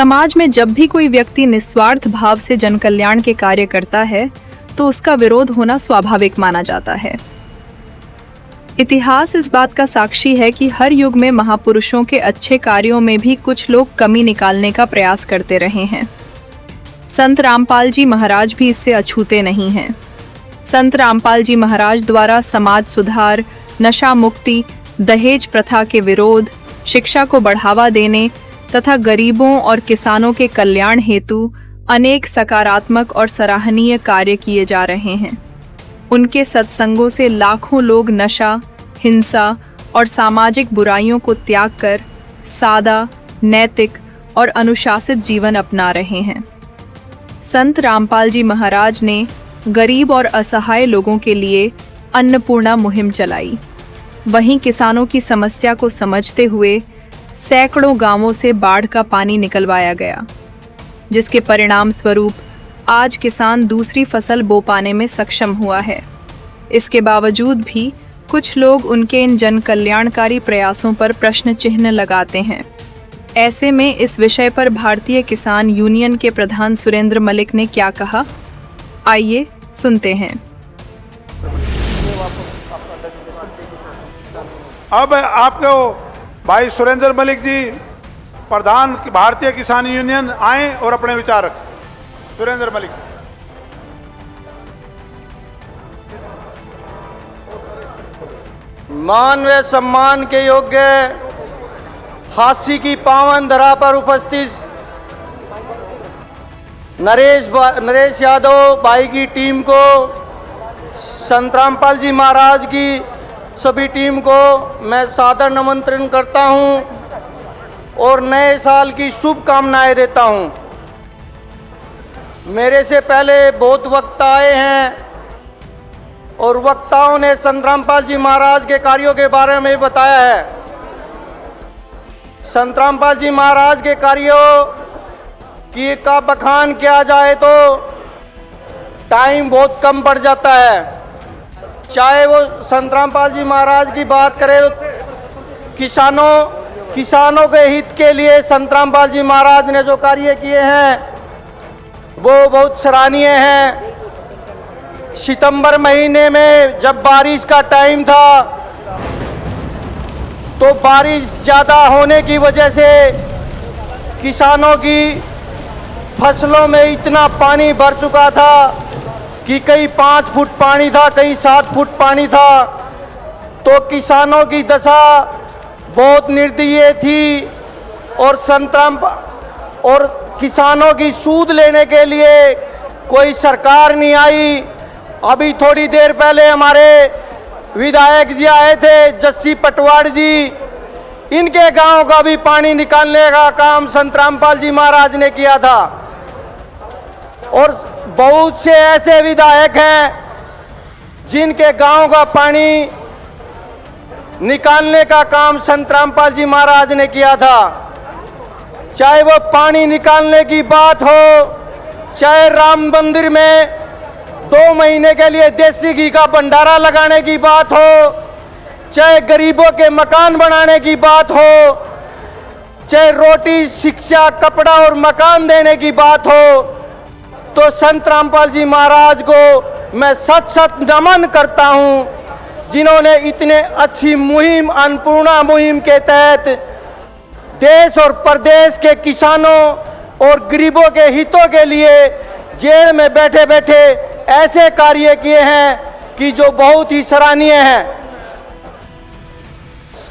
समाज में जब भी कोई व्यक्ति निस्वार्थ भाव से जन कल्याण के कार्य करता है तो उसका विरोध होना स्वाभाविक माना जाता है। इतिहास इस बात का साक्षी है कि हर युग में महापुरुषों के अच्छे कार्यों में भी कुछ लोग कमी निकालने का प्रयास करते रहे हैं। संत रामपाल जी महाराज भी इससे अछूते नहीं हैं। संत रामपाल जी महाराज द्वारा समाज सुधार, नशा मुक्ति, दहेज प्रथा के विरोध, शिक्षा को बढ़ावा देने तथा गरीबों और किसानों के कल्याण हेतु अनेक सकारात्मक और सराहनीय कार्य किए जा रहे हैं। उनके सत्संगों से लाखों लोग नशा, हिंसा और सामाजिक बुराइयों को त्याग कर सादा, नैतिक और अनुशासित जीवन अपना रहे हैं। संत रामपाल जी महाराज ने गरीब और असहाय लोगों के लिए अन्नपूर्णा मुहिम चलाई। वहीं किसानों की समस्या को समझते हुए सैकड़ों गांवों से बाढ़ का पानी निकलवाया गया, जिसके परिणाम स्वरूप आज किसान दूसरी फसल बो पाने में सक्षम हुआ है। इसके बावजूद भी कुछ लोग उनके इन जन कल्याणकारी प्रयासों पर प्रश्न चिन्ह लगाते हैं। ऐसे में इस विषय पर भारतीय किसान यूनियन के प्रधान सुरेंद्र मलिक ने क्या कहा, आइए सुनते हैं। अब आपको भाई सुरेंद्र मलिक जी, प्रधान भारतीय किसान यूनियन, आए और अपने विचार रखें। सुरेंद्र मलिक। मान व सम्मान के योग्य हास्य की पावन धरा पर उपस्थित नरेश यादव भाई की टीम को, संत रामपाल जी महाराज की सभी टीम को मैं सादर निमंत्रण करता हूं और नए साल की शुभकामनाएं देता हूं। मेरे से पहले बहुत वक्ता आए हैं और वक्ताओं ने संत रामपाल जी महाराज के कार्यों के बारे में बताया है। संत रामपाल जी महाराज के कार्यों का बखान किया जाए तो टाइम बहुत कम पड़ जाता है। चाहे वो संत रामपाल जी महाराज की बात करें तो किसानों के हित के लिए संत रामपाल जी महाराज ने जो कार्य किए हैं वो बहुत सराहनीय हैं। सितंबर महीने में जब बारिश का टाइम था तो बारिश ज़्यादा होने की वजह से किसानों की फसलों में इतना पानी भर चुका था कि कहीं 5 फुट पानी था, कहीं 7 फुट पानी था। तो किसानों की दशा बहुत निर्दयी थी और किसानों की सूद लेने के लिए कोई सरकार नहीं आई। अभी थोड़ी देर पहले हमारे विधायक जी आए थे, जस्सी पटवाड़ जी, इनके गांव का भी पानी निकालने का काम संत रामपाल जी महाराज ने किया था। और बहुत से ऐसे विधायक हैं जिनके गांव का पानी निकालने का काम संत रामपाल जी महाराज ने किया था। चाहे वो पानी निकालने की बात हो, चाहे राम मंदिर में 2 महीने के लिए देसी घी का भंडारा लगाने की बात हो, चाहे गरीबों के मकान बनाने की बात हो, चाहे रोटी, शिक्षा, कपड़ा और मकान देने की बात हो, तो संत रामपाल जी महाराज को मैं सत नमन करता हूं, जिन्होंने इतने अच्छी मुहिम, अन्नपूर्णा मुहिम के तहत देश और प्रदेश के किसानों और गरीबों के हितों के लिए जेल में बैठे बैठे ऐसे कार्य किए हैं कि जो बहुत ही सराहनीय हैं।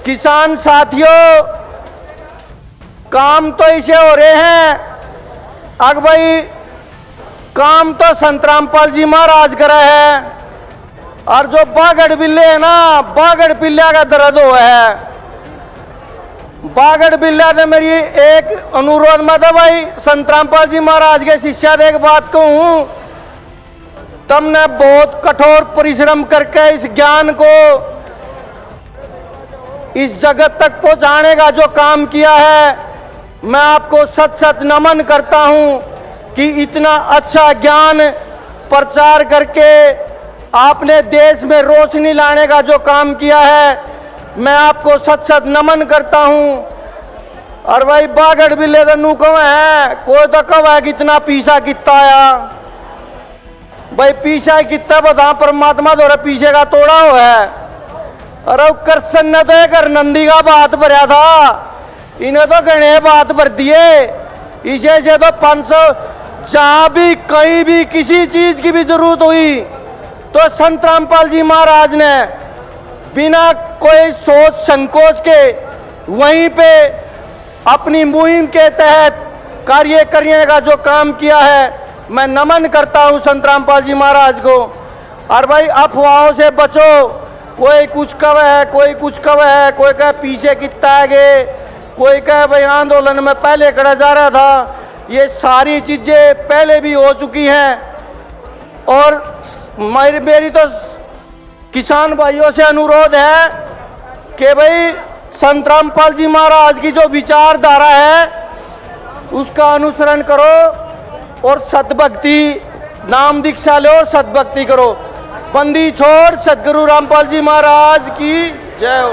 किसान साथियों, काम तो इसे हो रहे हैं, अग भाई काम तो संत रामपाल जी महाराज करा है, और जो बागड़ बिल्ले है ना, बागड़ बिल्ला का दर्द हुआ है। बागड़ बिल्ला ने मेरी एक अनुरोध मत भाई, संत रामपाल जी महाराज के शिष्या एक बात कहूं, तुमने बहुत कठोर परिश्रम करके इस ज्ञान को इस जगत तक पहुंचाने का जो काम किया है, मैं आपको सत नमन करता हूं कि इतना अच्छा ज्ञान प्रचार करके आपने देश में रोशनी लाने का जो काम किया है, मैं आपको सत नमन करता हूं। और भाई बागड़ बिल्ले तो नू कव है, कोई तो कव है कितना पीछा कितना आया भाई, पीछा कितना बता परमात्मा द्वारा पीछे का तोड़ा हुआ है। अरे कृष्ण ने तो कर नंदी का बात भरा था, इन्हें तो गणे बात भर दिए। इसे से तो 500 जहां भी कहीं भी किसी चीज की भी जरूरत हुई तो संत रामपाल जी महाराज ने बिना कोई सोच संकोच के वहीं पे अपनी मुहिम के तहत कार्य करने का जो काम किया है, मैं नमन करता हूं संत रामपाल जी महाराज को। और भाई अफवाहों से बचो, कोई कुछ कव है, कोई कुछ कव है, कोई कहे पीछे कितना आगे, कोई कहे भाई आंदोलन में पहले खड़ा जा रहा था। ये सारी चीजें पहले भी हो चुकी हैं और मेरी तो किसान भाइयों से अनुरोध है कि भाई संत रामपाल जी महाराज की जो विचारधारा है उसका अनुसरण करो और सतभक्ति नाम दीक्षा लो और सतभक्ति करो। बंदी छोड़ सदगुरु रामपाल जी महाराज की जय हो।